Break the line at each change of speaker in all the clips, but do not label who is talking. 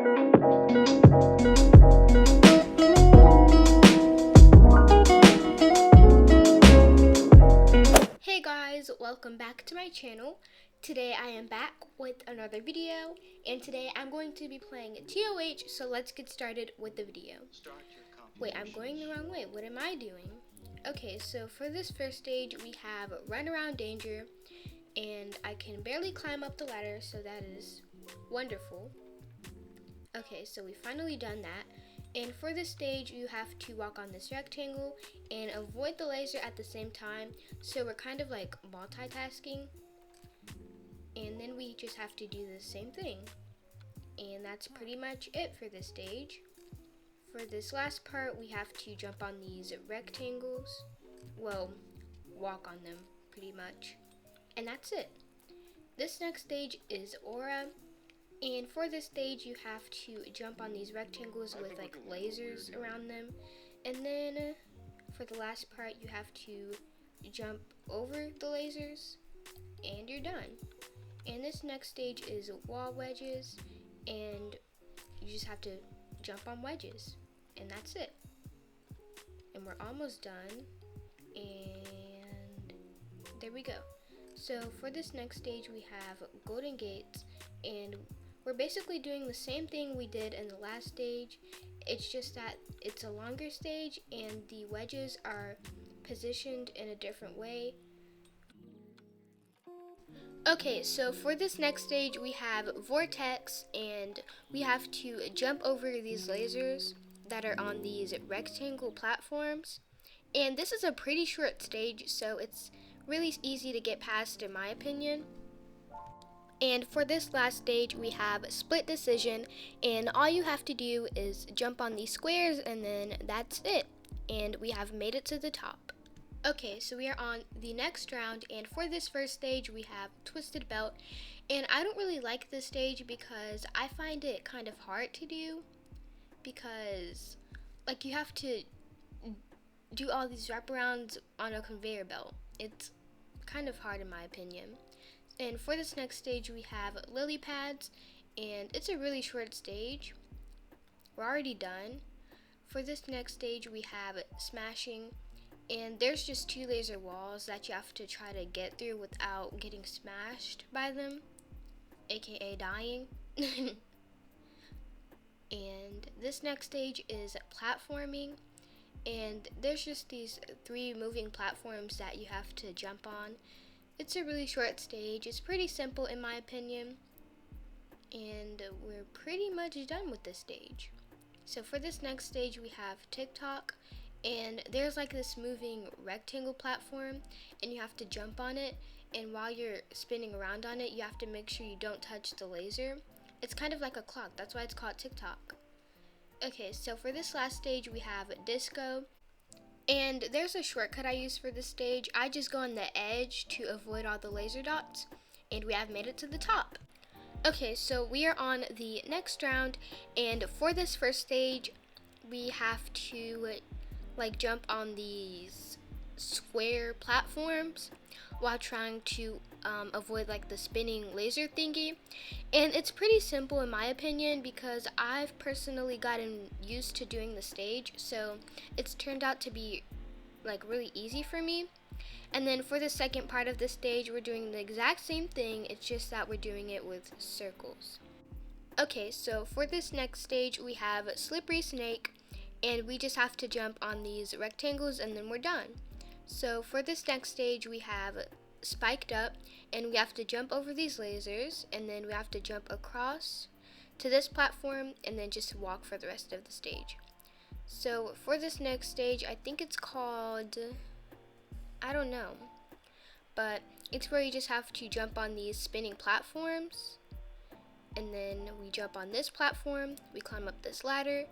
Hey guys, welcome back to my channel. Today I am back with another video, and today I'm going to be playing ToH, so let's get started with the video. Wait, I'm going the wrong way. What am I doing? Okay, so for this first stage we have Run Around Danger, and I can barely climb up the ladder, so that is wonderful. Okay, so we finally done that. And for this stage, you have to walk on this rectangle and avoid the laser at the same time. So we're kind of like multitasking. And then we just have to do the same thing. And that's pretty much it for this stage. For this last part, we have to jump on these rectangles. Well, walk on them pretty much. And that's it. This next stage is Aura. And for this stage, you have to jump on these rectangles with like lasers around them. And then for the last part, you have to jump over the lasers and you're done. And this next stage is wall wedges, and you just have to jump on wedges, and that's it. And we're almost done, and there we go. So for this next stage, we have golden gates, and we're basically doing the same thing we did in the last stage. It's just that it's a longer stage and the wedges are positioned in a different way. Okay, so for this next stage we have Vortex, and we have to jump over these lasers that are on these rectangle platforms. And this is a pretty short stage, so it's really easy to get past in my opinion. And for this last stage, we have Split Decision, and all you have to do is jump on these squares, and then that's it. And we have made it to the top. Okay, so we are on the next round, and for this first stage, we have Twisted Belt. And I don't really like this stage because I find it kind of hard to do, because like you have to do all these wraparounds on a conveyor belt. It's kind of hard in my opinion. And for this next stage, we have Lily Pads, and it's a really short stage. We're already done. For this next stage, we have Smashing, and there's just 2 laser walls that you have to try to get through without getting smashed by them, aka dying. And this next stage is Platforming, and there's just these 3 moving platforms that you have to jump on. It's a really short stage. It's pretty simple in my opinion, and we're pretty much done with this stage. So for this next stage, we have TikTok, and there's like this moving rectangle platform, and you have to jump on it, and while you're spinning around on it, you have to make sure you don't touch the laser. It's kind of like a clock, that's why it's called TikTok. Okay, so for this last stage, we have Disco. And there's a shortcut I use for this stage. I just go on the edge to avoid all the laser dots, and we have made it to the top. Okay, so we are on the next round, and for this first stage, we have to like jump on these square platforms while trying to avoid like the spinning laser thingy. And it's pretty simple in my opinion because I've personally gotten used to doing the stage, so it's turned out to be like really easy for me. And then for the second part of the stage, we're doing the exact same thing, it's just that we're doing it with circles. Okay, so for this next stage, we have Slippery Snake, and we just have to jump on these rectangles and then we're done. So for this next stage, we have Spiked Up, and we have to jump over these lasers, and then we have to jump across to this platform and then just walk for the rest of the stage. So for this next stage, I think it's called, I don't know, but it's where you just have to jump on these spinning platforms, and then we jump on this platform, we climb up this ladder,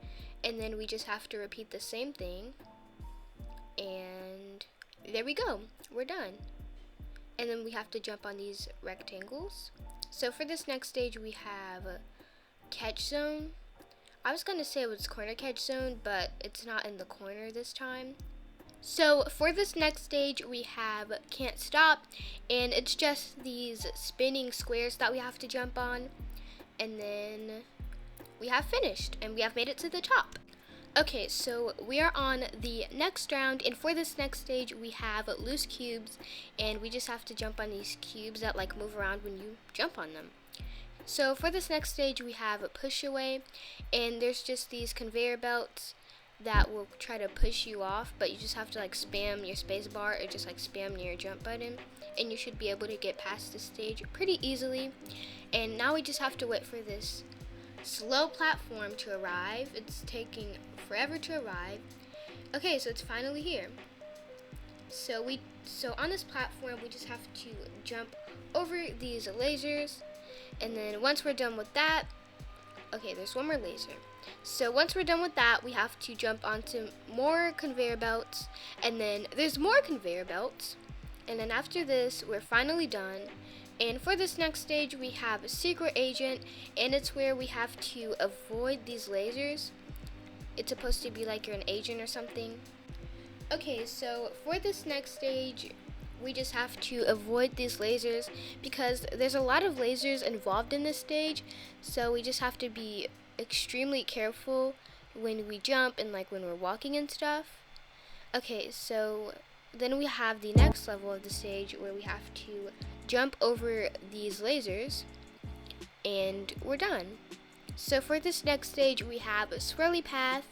and then we just have to repeat the same thing, and there we go, we're done. And then we have to jump on these rectangles. So for this next stage, we have Catch Zone. I was going to say it was Corner Catch Zone, but it's not in the corner this time. So for this next stage, we have Can't Stop, and it's just these spinning squares that we have to jump on. And then we have finished and we have made it to the top. Okay, so we are on the next round, and for this next stage we have loose cubes, and we just have to jump on these cubes that like move around when you jump on them. So for this next stage we have a push away, and there's just these conveyor belts that will try to push you off, but you just have to like spam your space bar or just like spam your jump button, and you should be able to get past this stage pretty easily. And now we just have to wait for this slow platform to arrive. It's taking forever to arrive. Okay, so it's finally here. So on this platform we just have to jump over these lasers, and then once we're done with that, okay, there's one more laser. So once we're done with that, we have to jump onto more conveyor belts, and then there's more conveyor belts, and then after this we're finally done. And for this next stage we have a secret agent, and it's where we have to avoid these lasers. It's supposed to be like you're an agent or something. Okay, so for this next stage we just have to avoid these lasers because there's a lot of lasers involved in this stage, so we just have to be extremely careful when we jump and like when we're walking and stuff. Okay, so then we have the next level of the stage where we have to jump over these lasers, and we're done. So for this next stage we have a swirly path,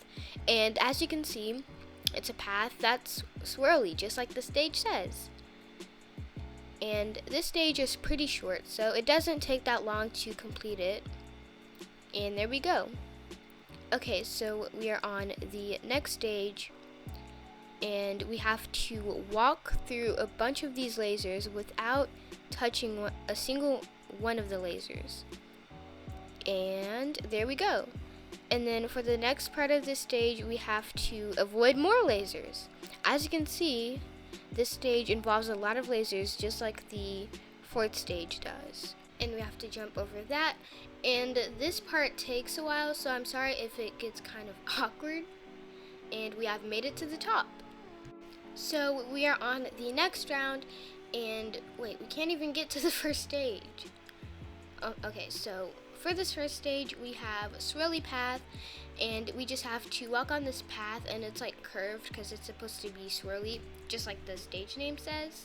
and as you can see, it's a path that's swirly just like the stage says. And this stage is pretty short, so it doesn't take that long to complete it. And there we go. Okay, so we are on the next stage, and we have to walk through a bunch of these lasers without touching a single one of the lasers. And there we go. And then for the next part of this stage we have to avoid more lasers. As you can see, this stage involves a lot of lasers just like the fourth stage does. And we have to jump over that. And this part takes a while, so I'm sorry if it gets kind of awkward. And we have made it to the top. So we are on the next round, and wait, we can't even get to the first stage. Okay, so for this first stage we have a swirly path, and we just have to walk on this path, and it's like curved because it's supposed to be swirly, just like the stage name says.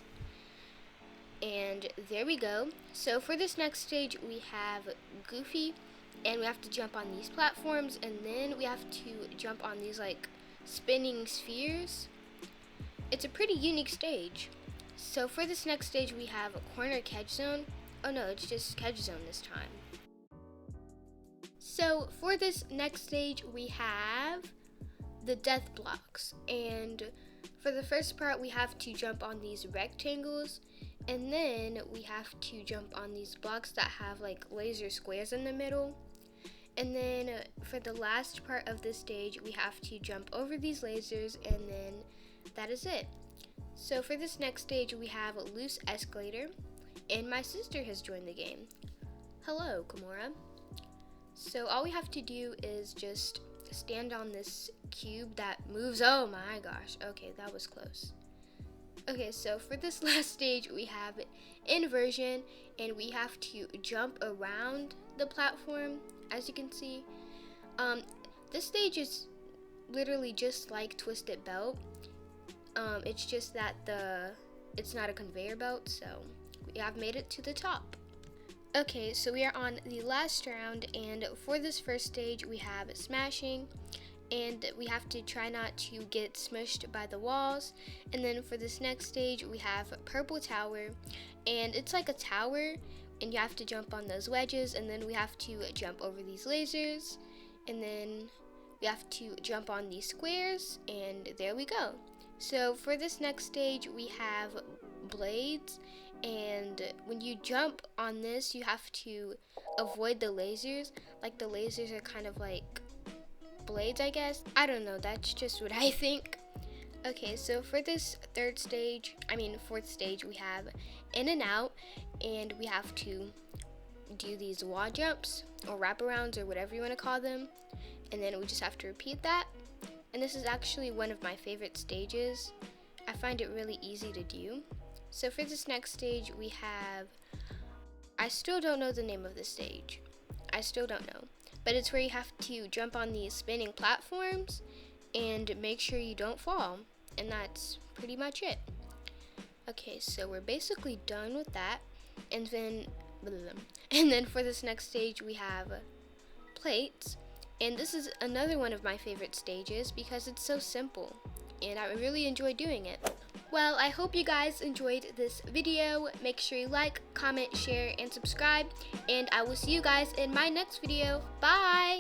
And there we go. So for this next stage we have Goofy, and we have to jump on these platforms, and then we have to jump on these like spinning spheres. It's a pretty unique stage. So for this next stage we have a corner catch zone. Oh no, it's just catch zone this time. So for this next stage we have the death blocks, and for the first part we have to jump on these rectangles, and then we have to jump on these blocks that have like laser squares in the middle. And then for the last part of this stage we have to jump over these lasers, and then that is it. So for this next stage we have a loose escalator, and my sister has joined the game. Hello, Kimura. So all we have to do is just stand on this cube that moves. Oh my gosh, okay, that was close. Okay, so for this last stage we have inversion, and we have to jump around the platform. As you can see, this stage is literally just like Twisted Belt. It's just that it's not a conveyor belt, so we have made it to the top. Okay, so we are on the last round, and for this first stage we have smashing, and we have to try not to get smushed by the walls. And then for this next stage we have purple tower, and it's like a tower, and you have to jump on those wedges, and then we have to jump over these lasers, and then we have to jump on these squares, and there we go. So for this next stage we have blades, and when you jump on this you have to avoid the lasers. Like the lasers are kind of like blades, I guess. I don't know, that's just what I think. Okay, so for this fourth stage we have in and out, and we have to do these wall jumps or wraparounds or whatever you want to call them, and then we just have to repeat that. And this is actually one of my favorite stages. I find it really easy to do. So for this next stage we have, I still don't know the name of the stage. I still don't know. but it's where you have to jump on these spinning platforms and make sure you don't fall. And that's pretty much it. Okay, so we're basically done with that. And then for this next stage we have plates. And this is another one of my favorite stages because it's so simple and I really enjoy doing it. Well, I hope you guys enjoyed this video. Make sure you like, comment, share, and subscribe. And I will see you guys in my next video. Bye!